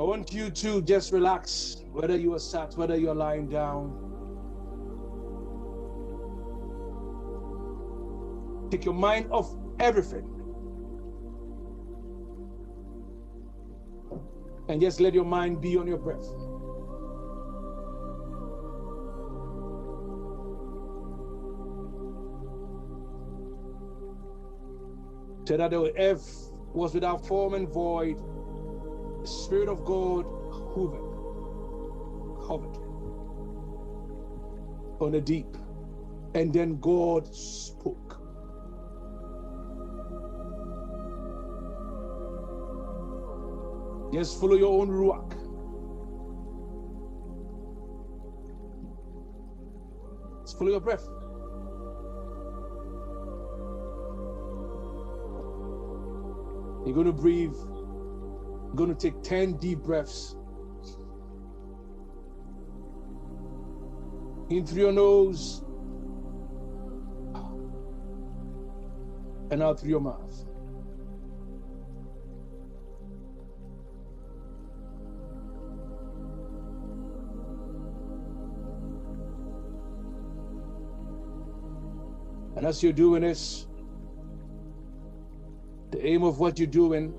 I want you to just relax, whether you are sat, whether you're lying down. Take your mind off everything. And just let your mind be on your breath. So that the earth was without form and void, the Spirit of God hovered on the deep, and then God spoke. Just follow your own ruach. Just follow your breath. You're going to breathe. You're going to take 10 deep breaths. In through your nose and out through your mouth. And as you're doing this, the aim of what you're doing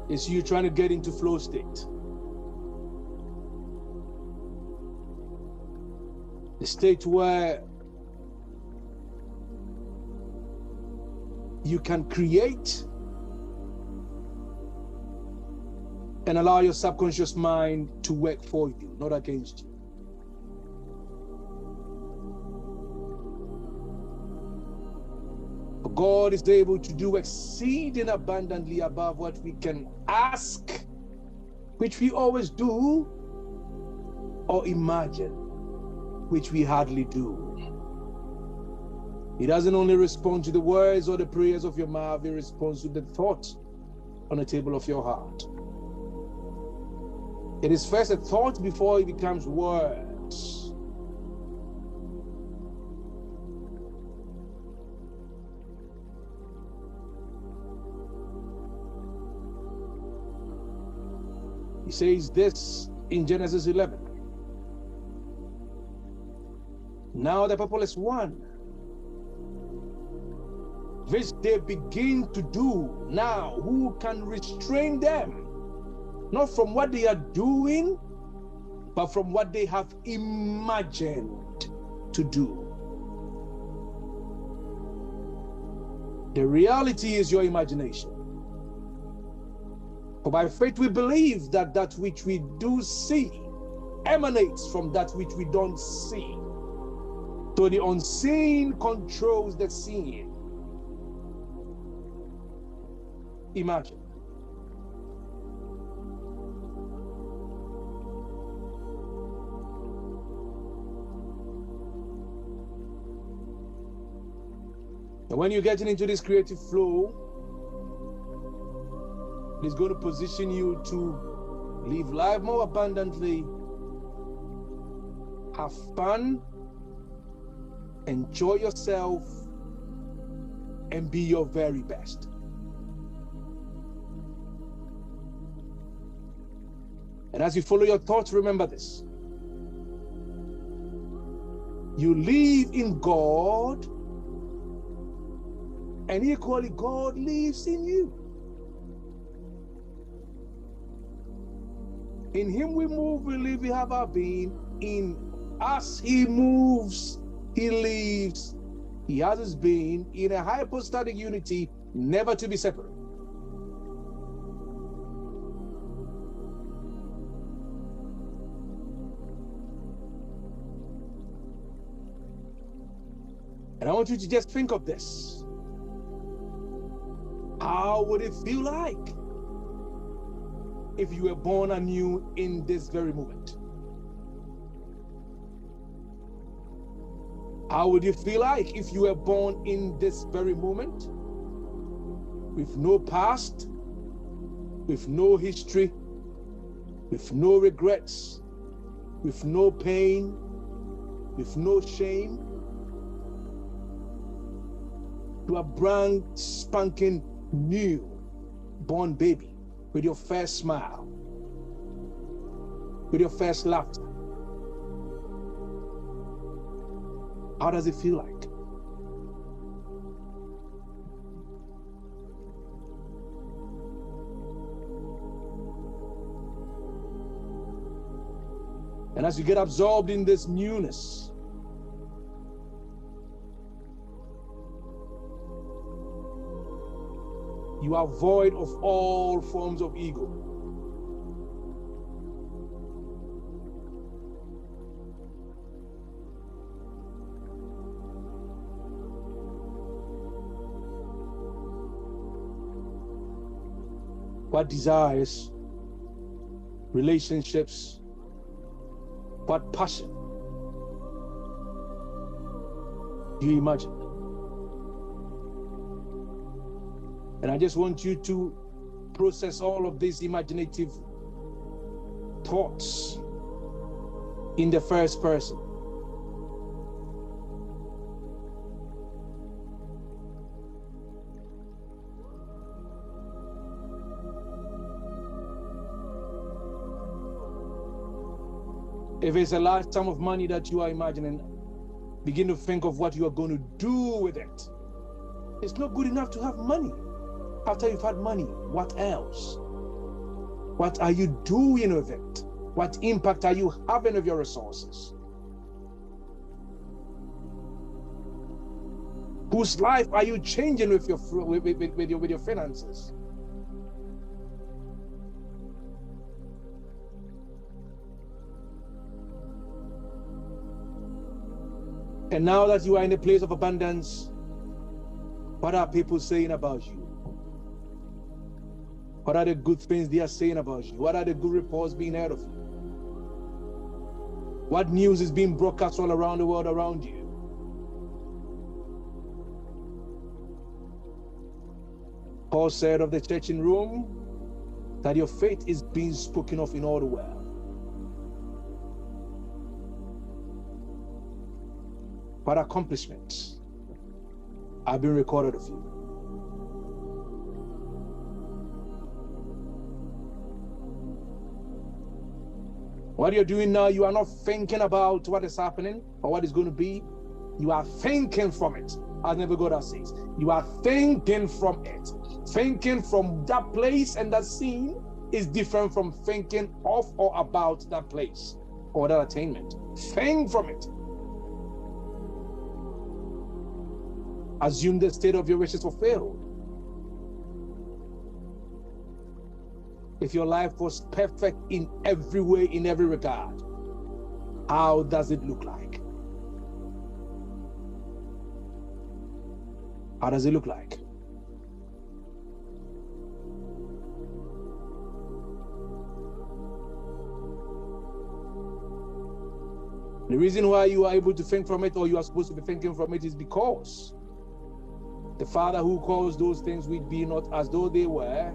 is you trying to get into flow state. The state where you can create and allow your subconscious mind to work for you, not against you. God is able to do exceeding abundantly above what we can ask, which we always do, or imagine, which we hardly do. He doesn't only respond to the words or the prayers of your mouth, he responds to the thought on the table of your heart. It is first a thought before it becomes words. He says this in Genesis 11. Now the people is one, which they begin to do now. Who can restrain them? Not from what they are doing, but from what they have imagined to do. The reality is your imagination. For by faith we believe that that which we do see emanates from that which we don't see. So the unseen controls the seen. Imagine. And when you're getting into this creative flow, it's going to position you to live life more abundantly, have fun, enjoy yourself, and be your very best. And as you follow your thoughts, remember this. You live in God, and equally God lives in you. In him we move, we live, we have our being. In us he moves, he lives, he has his being in a hypostatic unity, never to be separate. And I want you to just think of this. How would it feel like if you were born anew in this very moment? How would you feel like if you were born in this very moment? With no past, with no history, with no regrets, with no pain, with no shame, to a brand spanking new born baby with your first smile, with your first laughter? How does it feel like? And as you get absorbed in this newness, you are void of all forms of ego. What desires, relationships, what passion do you imagine? And I just want you to process all of these imaginative thoughts in the first person. If it's a large sum of money that you are imagining, begin to think of what you are going to do with it. It's not good enough to have money. After you've had money, what else? What are you doing with it? What impact are you having with your resources? Whose life are you changing with your finances? And now that you are in a place of abundance, what are people saying about you? What are the good things they are saying about you? What are the good reports being heard of you? What news is being broadcast all around the world around you? Paul said of the church in Rome that your faith is being spoken of in all the world. What accomplishments are being recorded of you? What you're doing now, you are not thinking about what is happening or what is going to be. You are thinking from it. As Never God says, you are thinking from it. Thinking from that place and that scene is different from thinking of or about that place or that attainment. Think from it. Assume the state of your wishes fulfilled. If your life was perfect in every way, in every regard, how does it look like? How does it look like? The reason why you are able to think from it, or you are supposed to be thinking from it, is because the Father who calls those things which be not as though they were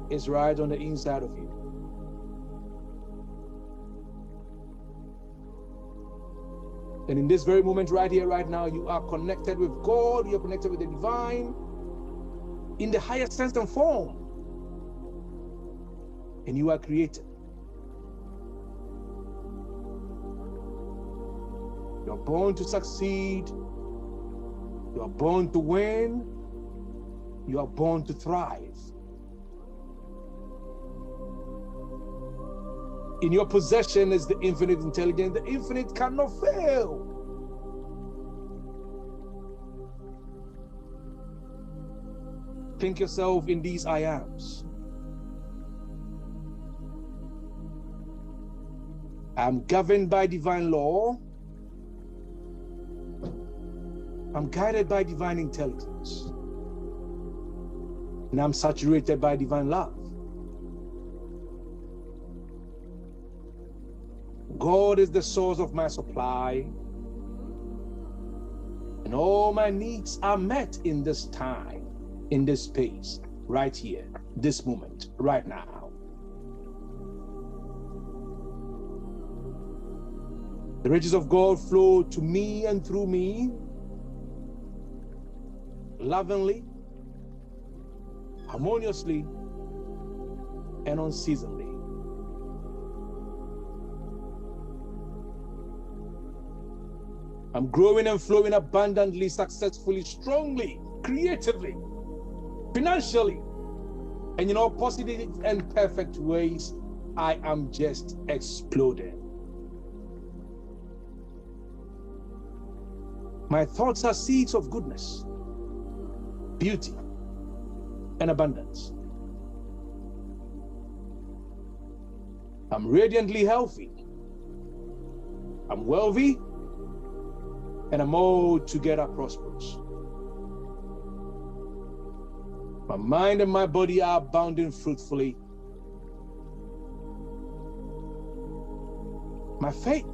is right on the inside of you. And in this very moment right here, right now, you are connected with God, you are connected with the divine in the highest sense and form. And you are created. You are born to succeed. You are born to win. You are born to thrive. In your possession is the infinite intelligence. The infinite cannot fail. Think yourself in these I ams. I'm governed by divine law. I'm guided by divine intelligence. And I'm saturated by divine love. God is the source of my supply. And all my needs are met in this time, in this space, right here, this moment, right now. The riches of God flow to me and through me, lovingly, harmoniously and unceasingly. I'm growing and flowing abundantly, successfully, strongly, creatively, financially, and in all positive and perfect ways. I am just exploding. My thoughts are seeds of goodness, beauty, and abundance. I'm radiantly healthy. I'm wealthy, and I'm altogether prosperous. My mind and my body are abounding fruitfully. My faith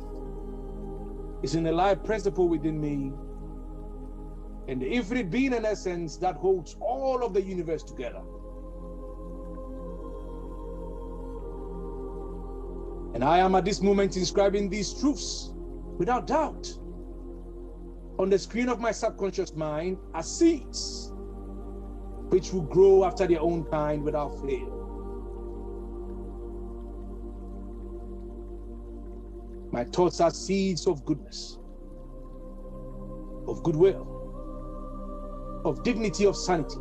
is in the life principle within me and the infinite being and essence that holds all of the universe together. And I am at this moment inscribing these truths without doubt on the screen of my subconscious mind as seeds which will grow after their own kind without fail. My thoughts are seeds of goodness, of goodwill, of dignity, of sanity,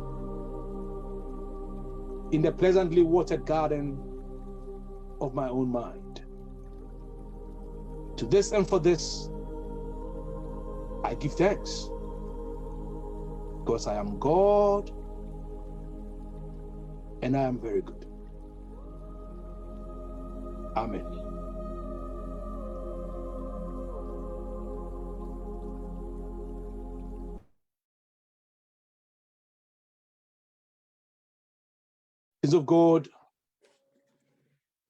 in the pleasantly watered garden of my own mind. To this and for this, I give thanks, because I am God and I am very good. Amen. Of God,